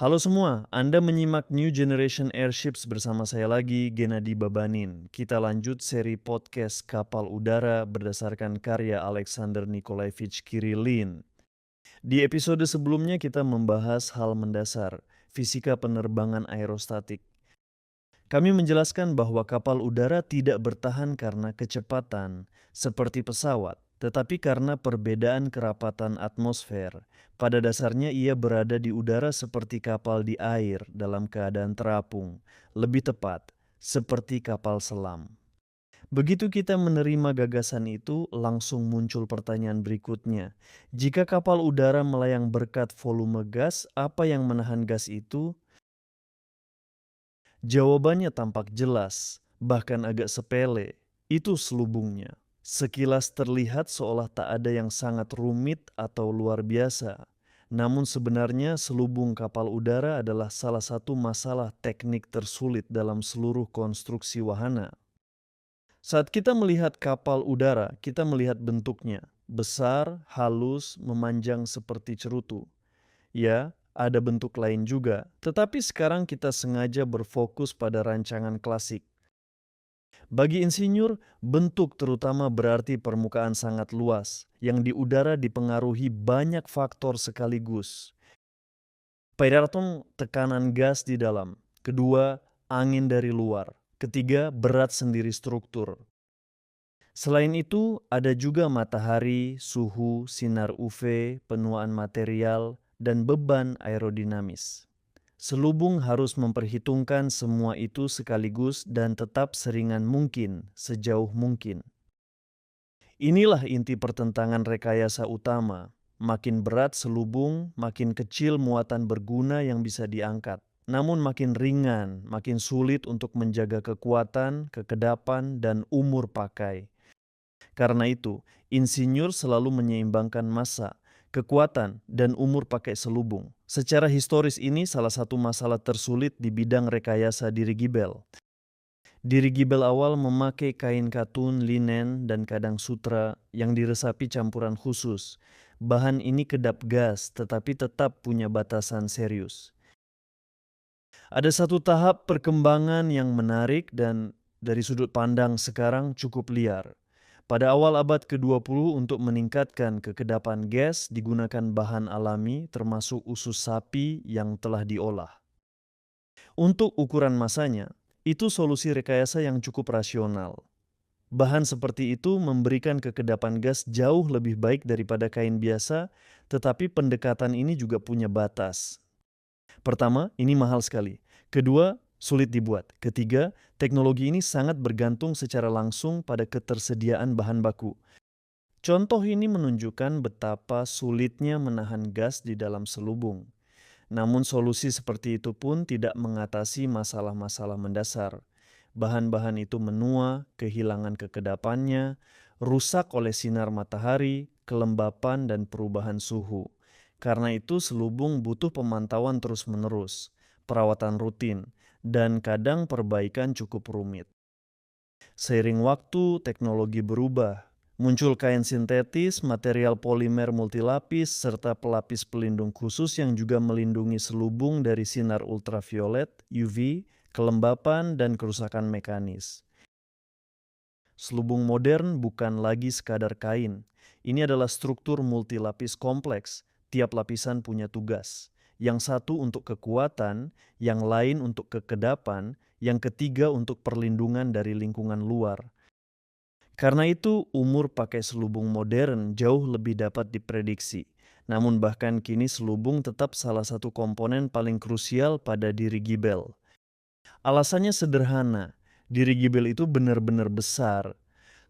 Halo semua, Anda menyimak New Generation Airships bersama saya lagi, Gennady Babanin. Kita lanjut seri podcast Kapal Udara berdasarkan karya Alexander Nikolaevich Kirillin. Di episode sebelumnya kita membahas hal mendasar, fisika penerbangan aerostatik. Kami menjelaskan bahwa kapal udara tidak bertahan karena kecepatan, seperti pesawat, tetapi karena perbedaan kerapatan atmosfer. Pada dasarnya ia berada di udara seperti kapal di air dalam keadaan terapung, lebih tepat, seperti kapal selam. Begitu kita menerima gagasan itu, langsung muncul pertanyaan berikutnya. Jika kapal udara melayang berkat volume gas, apa yang menahan gas itu? Jawabannya tampak jelas, bahkan agak sepele. Itu selubungnya. Sekilas terlihat seolah tak ada yang sangat rumit atau luar biasa. Namun sebenarnya selubung kapal udara adalah salah satu masalah teknik tersulit dalam seluruh konstruksi wahana. Saat kita melihat kapal udara, kita melihat bentuknya. Besar, halus, memanjang seperti cerutu. Ya, ada bentuk lain juga, tetapi sekarang kita sengaja berfokus pada rancangan klasik. Bagi insinyur, bentuk terutama berarti permukaan sangat luas, yang di udara dipengaruhi banyak faktor sekaligus. Pertama, tekanan gas di dalam. Kedua, angin dari luar. Ketiga, berat sendiri struktur. Selain itu, ada juga matahari, suhu, sinar UV, penuaan material, dan beban aerodinamis. Selubung harus memperhitungkan semua itu sekaligus dan tetap seringan mungkin, sejauh mungkin. Inilah inti pertentangan rekayasa utama. Makin berat selubung, makin kecil muatan berguna yang bisa diangkat. Namun makin ringan, makin sulit untuk menjaga kekuatan, kekedapan, dan umur pakai. Karena itu, insinyur selalu menyeimbangkan massa, kekuatan, dan umur pakai selubung. Secara historis ini salah satu masalah tersulit di bidang rekayasa dirigibel. Dirigibel awal memakai kain katun, linen, dan kadang sutra yang diresapi campuran khusus. Bahan ini kedap gas tetapi tetap punya batasan serius. Ada satu tahap perkembangan yang menarik dan dari sudut pandang sekarang cukup liar. Pada awal abad ke-20 untuk meningkatkan kekedapan gas digunakan bahan alami termasuk usus sapi yang telah diolah. Untuk ukuran masanya, itu solusi rekayasa yang cukup rasional. Bahan seperti itu memberikan kekedapan gas jauh lebih baik daripada kain biasa, tetapi pendekatan ini juga punya batas. Pertama, ini mahal sekali. Kedua, sulit dibuat. Ketiga, teknologi ini sangat bergantung secara langsung pada ketersediaan bahan baku. Contoh ini menunjukkan betapa sulitnya menahan gas di dalam selubung. Namun solusi seperti itu pun tidak mengatasi masalah-masalah mendasar. Bahan-bahan itu menua, kehilangan kekedapannya, rusak oleh sinar matahari, kelembapan, dan perubahan suhu. Karena itu selubung butuh pemantauan terus-menerus, perawatan rutin, dan kadang perbaikan cukup rumit. Seiring waktu, teknologi berubah. Muncul kain sintetis, material polimer multilapis, serta pelapis pelindung khusus yang juga melindungi selubung dari sinar ultraviolet, UV, kelembapan, dan kerusakan mekanis. Selubung modern bukan lagi sekadar kain. Ini adalah struktur multilapis kompleks. Tiap lapisan punya tugas. Yang satu untuk kekuatan, yang lain untuk kekedapan, yang ketiga untuk perlindungan dari lingkungan luar. Karena itu, umur pakai selubung modern jauh lebih dapat diprediksi. Namun bahkan kini selubung tetap salah satu komponen paling krusial pada dirigibel. Alasannya sederhana, dirigibel itu benar-benar besar.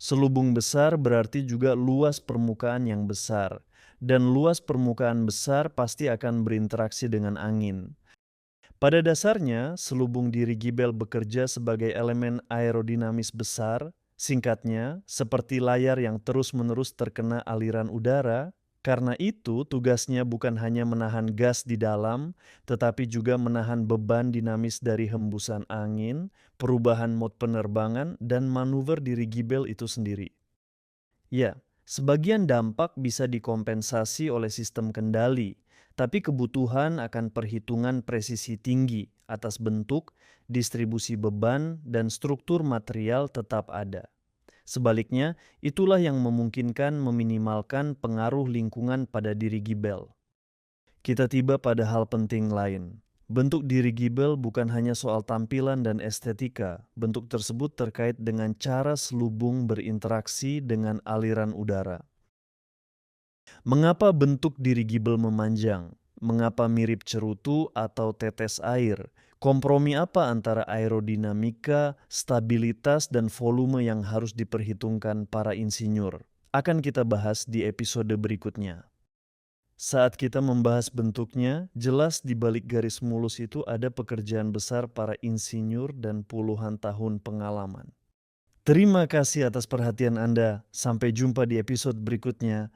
Selubung besar berarti juga luas permukaan yang besar. Dan luas permukaan besar pasti akan berinteraksi dengan angin. Pada dasarnya, selubung dirigibel bekerja sebagai elemen aerodinamis besar, singkatnya, seperti layar yang terus-menerus terkena aliran udara. Karena itu, tugasnya bukan hanya menahan gas di dalam, tetapi juga menahan beban dinamis dari hembusan angin, perubahan mode penerbangan, dan manuver dirigibel itu sendiri. Ya, sebagian dampak bisa dikompensasi oleh sistem kendali, Tapi kebutuhan akan perhitungan presisi tinggi atas bentuk, distribusi beban, dan struktur material tetap ada. Sebaliknya, itulah yang memungkinkan meminimalkan pengaruh lingkungan pada dirigible. Kita tiba pada hal penting lain. Bentuk dirigible bukan hanya soal tampilan dan estetika. Bentuk tersebut terkait dengan cara selubung berinteraksi dengan aliran udara. Mengapa bentuk dirigible memanjang? Mengapa mirip cerutu atau tetes air? Kompromi apa antara aerodinamika, stabilitas, dan volume yang harus diperhitungkan para insinyur? Akan kita bahas di episode berikutnya. Saat kita membahas bentuknya, jelas di balik garis mulus itu ada pekerjaan besar para insinyur dan puluhan tahun pengalaman. Terima kasih atas perhatian Anda. Sampai jumpa di episode berikutnya.